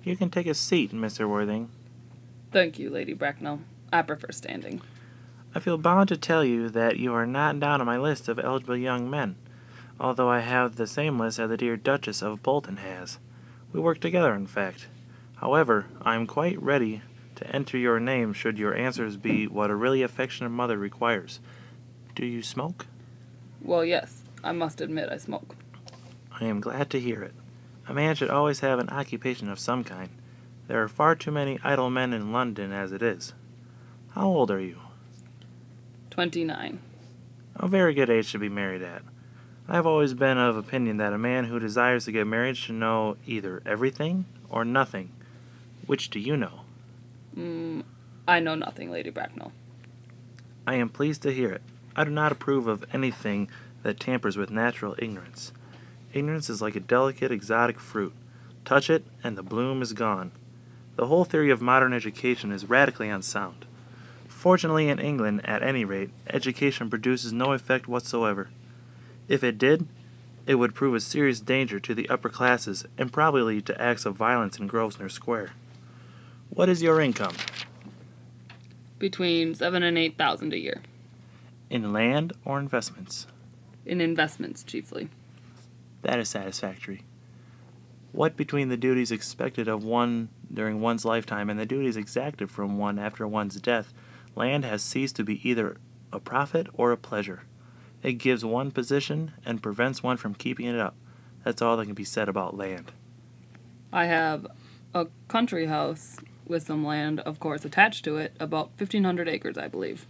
You can take a seat, Mr. Worthing. Thank you, Lady Bracknell. I prefer standing. I feel bound to tell you that you are not down on my list of eligible young men, although I have the same list as the dear Duchess of Bolton has. We work together, in fact. However, I am quite ready to enter your name should your answers be what a really affectionate mother requires. Do you smoke? Well, yes, I must admit I smoke. I am glad to hear it. A man should always have an occupation of some kind. There are far too many idle men in London as it is. How old are you? 29. A very good age to be married at. I have always been of opinion that a man who desires to get married should know either everything or nothing. Which do you know? I know nothing, Lady Bracknell. I am pleased to hear it. I do not approve of anything that tampers with natural ignorance. Ignorance is like a delicate, exotic fruit. Touch it, and the bloom is gone. The whole theory of modern education is radically unsound. Fortunately, in England, at any rate, education produces no effect whatsoever. If it did, it would prove a serious danger to the upper classes and probably lead to acts of violence in Grosvenor Square. What is your income? Between 7,000 and 8,000 a year. In land or investments? In investments, chiefly. That is satisfactory. What between the duties expected of one during one's lifetime and the duties exacted from one after one's death, land has ceased to be either a profit or a pleasure. It gives one position and prevents one from keeping it up. That's all that can be said about land. I have a country house with some land, of course, attached to it, about 1,500 acres, I believe.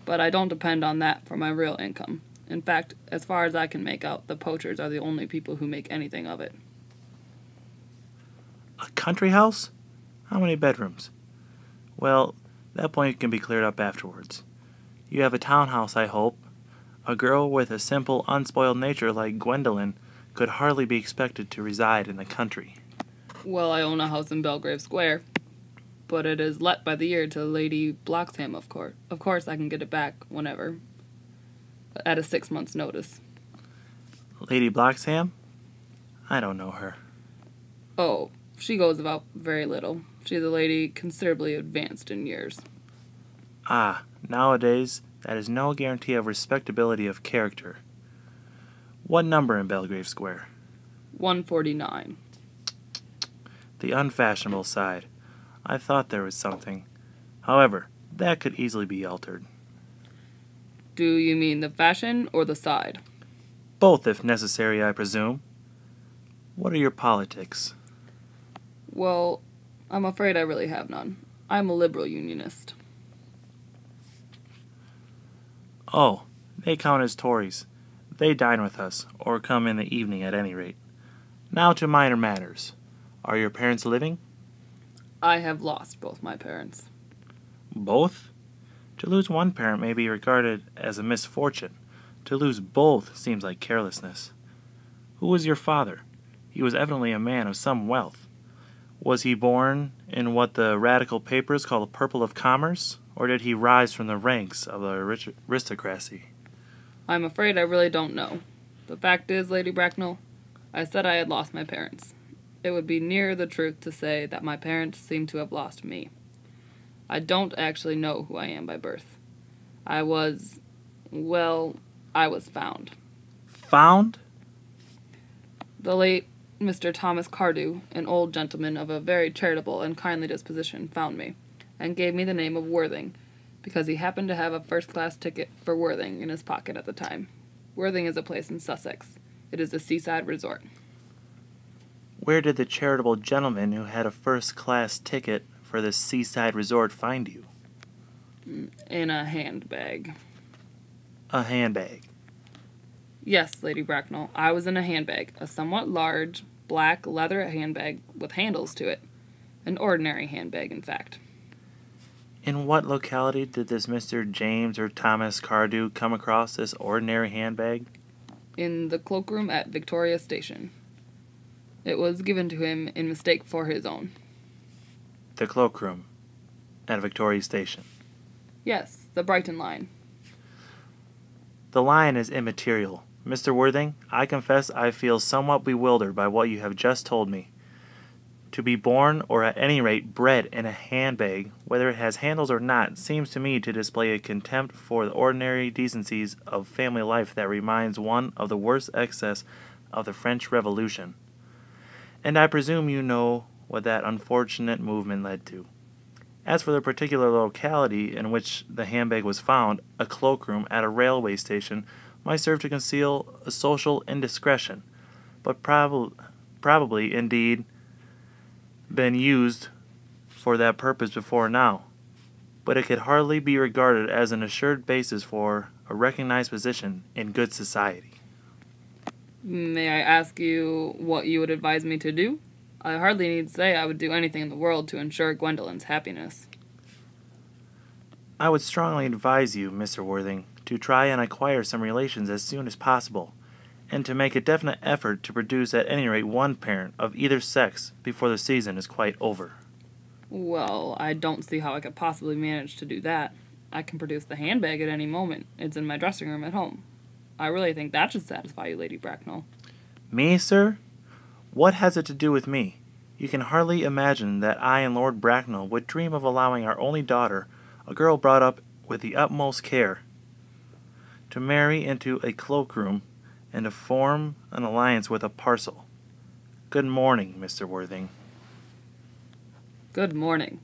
But I don't depend on that for my real income. In fact, as far as I can make out, the poachers are the only people who make anything of it. A country house? How many bedrooms? Well, that point can be cleared up afterwards. You have a townhouse, I hope. A girl with a simple, unspoiled nature like Gwendolen could hardly be expected to reside in the country. Well, I own a house in Belgrave Square, but it is let by the year to Lady Bloxham, of course. Of course, I can get it back whenever, at a 6 months' notice. Lady Bloxham? I don't know her. Oh, she goes about very little. She's a lady considerably advanced in years. Ah, nowadays, that is no guarantee of respectability of character. What number in Belgrave Square? 149. The unfashionable side. I thought there was something. However, that could easily be altered. Do you mean the fashion or the side? Both, if necessary, I presume. What are your politics? Well, I'm afraid I really have none. I'm a liberal unionist. Oh, they count as Tories. They dine with us, or come in the evening at any rate. Now to minor matters. Are your parents living? I have lost both my parents. Both? To lose one parent may be regarded as a misfortune. To lose both seems like carelessness. Who was your father? He was evidently a man of some wealth. Was he born in what the radical papers call the purple of commerce, or did he rise from the ranks of the aristocracy? I'm afraid I really don't know. The fact is, Lady Bracknell, I said I had lost my parents. It would be nearer the truth to say that my parents seem to have lost me. I don't actually know who I am by birth. I was found. Found? The late Mr. Thomas Cardew, an old gentleman of a very charitable and kindly disposition, found me, and gave me the name of Worthing, because he happened to have a first-class ticket for Worthing in his pocket at the time. Worthing is a place in Sussex. It is a seaside resort. Where did the charitable gentleman who had a first-class ticket for this seaside resort find you? In a handbag. A handbag. Yes, Lady Bracknell, I was in a handbag, a somewhat large, black leather handbag with handles to it. An ordinary handbag, in fact. In what locality did this Mr. James or Thomas Cardew come across this ordinary handbag? In the cloakroom at Victoria Station. It was given to him in mistake for his own. The cloakroom at Victoria Station. Yes, the Brighton line. The line is immaterial. Mr. Worthing, I confess I feel somewhat bewildered by what you have just told me. To be born, or at any rate bred, in a handbag, whether it has handles or not, seems to me to display a contempt for the ordinary decencies of family life that reminds one of the worst excess of the French Revolution. And I presume you know what that unfortunate movement led to. As for the particular locality in which the handbag was found, a cloakroom at a railway station might serve to conceal a social indiscretion, but probably, indeed, been used for that purpose before now, but it could hardly be regarded as an assured basis for a recognized position in good society. May I ask you what you would advise me to do? I hardly need say I would do anything in the world to ensure Gwendolyn's happiness. I would strongly advise you, Mr. Worthing, to try and acquire some relations as soon as possible, and to make a definite effort to produce at any rate one parent of either sex before the season is quite over. Well, I don't see how I could possibly manage to do that. I can produce the handbag at any moment. It's in my dressing room at home. I really think that should satisfy you, Lady Bracknell. Me, sir? What has it to do with me? You can hardly imagine that I and Lord Bracknell would dream of allowing our only daughter, a girl brought up with the utmost care, to marry into a cloakroom and to form an alliance with a parcel. Good morning, Mr. Worthing. Good morning.